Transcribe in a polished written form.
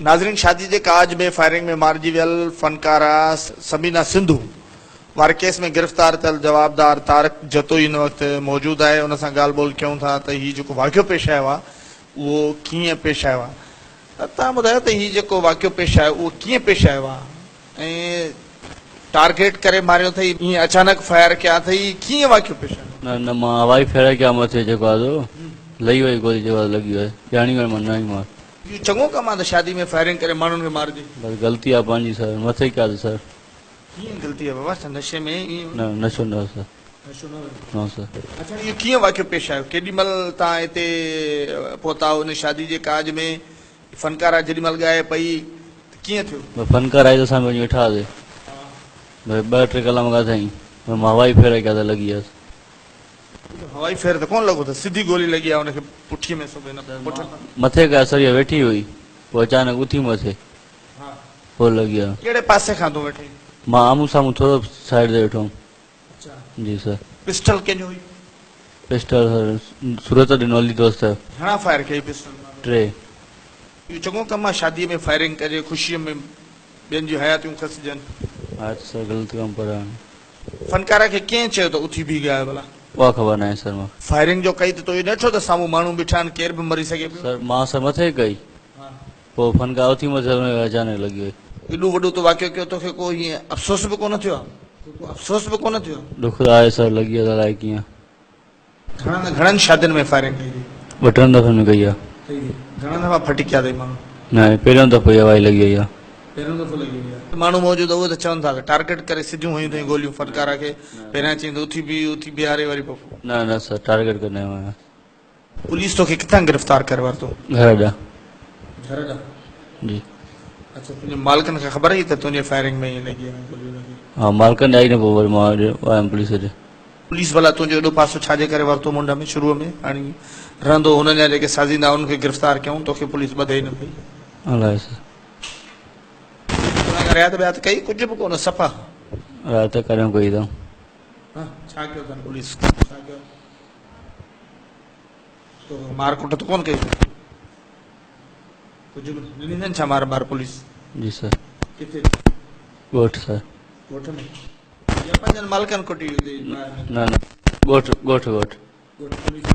नाज़रीन, शादी के काज में फायरिंग में मारिजी वियल फनकारा सबीना सिंधु वारे केस में गिरफ़्तार थियल जवाबदार तारक जतोई इन वक्त मौजूद है। उन सां ॻाल्हि ॿोल कयूं था त हीउ जेको वाक़ियो पेश आयो आहे उहो कीअं पेश आयो आहे। तव्हां ॿुधायो त हीउ जेको वाक़ियो पेश आयो उहो कीअं पेश आयो आहे ऐं टारगेट करे मारियो अथई, ईअं अचानक फायर कया अथई, कीअं वाक़ियो पेश आयो? न मां हवाई फेर कया मथे जेको आहे लही वई गोली जेको लॻी वई ॼाणी वई मां न मार इहो चङो कमु आहे त शादी में फायरिंग करे माण्हुनि खे मारिजे। बस ग़लती आहे पंहिंजी सर मथे कया सर। कीअं ग़लती आहे बाबा? नशे में न नशो न सर। न सर। अच्छा, इहो कीअं वाक़ियो पेश आयो? केॾी महिल तव्हां हिते पहुता हुन शादी जे काज में? फनकारा जेॾी महिल ॻाए पई त कीअं थियो? फनकार आई त असां वञी वेठा हुआसीं, भई 2-3 कलाक खां साईं मां हवाई फेर कया त लॻी वियसि। हवाई फेर त कोन लॻो त सिधी गोली लॻी आहे हुनखे पुठीअ में मथे कया सर, वेठी हुई पोइ अचानक उथी मथे पोइ लॻी आहे। कहिड़े पासे खां तूं वेठे? मां आम्हूं साम्हूं थोरो साइड ते वेठो हुउमि। जी सर। पिस्टल कंहिंजो हुई? पिस्टल सर सूरत ॾिनो हली दोस्त। घणा फायर कई पिस्टल? 3। इहो चङो कमु आहे शादीअ में फायरिंग कजे, ख़ुशीअ में ॿियनि जूं हयातियूं खसिजनि। हा सर ग़लति कमु पर फनकारा खे कीअं चयो त उथी बीह ॻाए भला? उहा ख़बर न आहे सर। मां फायरिंग जो कई त तो इहो ॾिठो त साम्हूं माण्हू बीठा आहिनि, केर बि मरी सघे पियो? सर मां सर मथे कई पोइ फनकार उथी मथे अचानक लॻी वई। एॾो वॾो तो वाक़ियो कयो, तोखे को हीअं अफ़सोस बि कोन थियो? अफ़सोस बि कोन थियो? दुख आहे सर, लॻी आहे अलाए कीअं। घणनि शादियुनि में फायरिंग कई? 2-3 दफ़े में कई आहे। घणा दफ़ा फटी कया अथई माण्हू? न पहिरियों दफ़ो ई हवाई लॻी वई आहे। पहिरियों दफ़ो लॻी वई आहे। माण्हू मौजूदु उहे त चवनि था टारगेट करे सिधियूं हुयूं अथई गोलियूं फनकारा खे। पहिरियां चई त उथी बीहारे वरी पोइ न सर टारगेट करने आया। पुलिस तोखे किथां गिरफ़्तार करे वरितो? घर ॾांहुं। घर ॾांहुं? जी। अच्छा, तुंहिंजे मालिकनि खे ख़बर हुई त तुंहिंजे फायरिंग में ईअं लॻी आहे गोलियूं लॻी? हाँ मालिकनि आई न पोइ वरी मां आयुमि पुलिस ते। पुलिस भला तुंहिंजो एॾो पासो छाजे करे वरितो मुंड में शुरूअ में? हाणे रहंदो हुननि जा जेके साज़ींदा उनखे गिरफ़्तार कयूं, तोखे पुलिस ॿधे ई न पई? अलाए सर। रियात व्यात कई? कुझु बि कोन, सफ़ा राति करियो कई अथऊं। छा कयो अथनि पुलिस? मार कुट त कोन कई? कुझु बि ॾिनी अथनि छा मार पुलिस? जी सर। किथे? ॻोठ सर। ॻोठ में या पंहिंजनि मालिकनि कुटी? न ॻोठ। पुलिस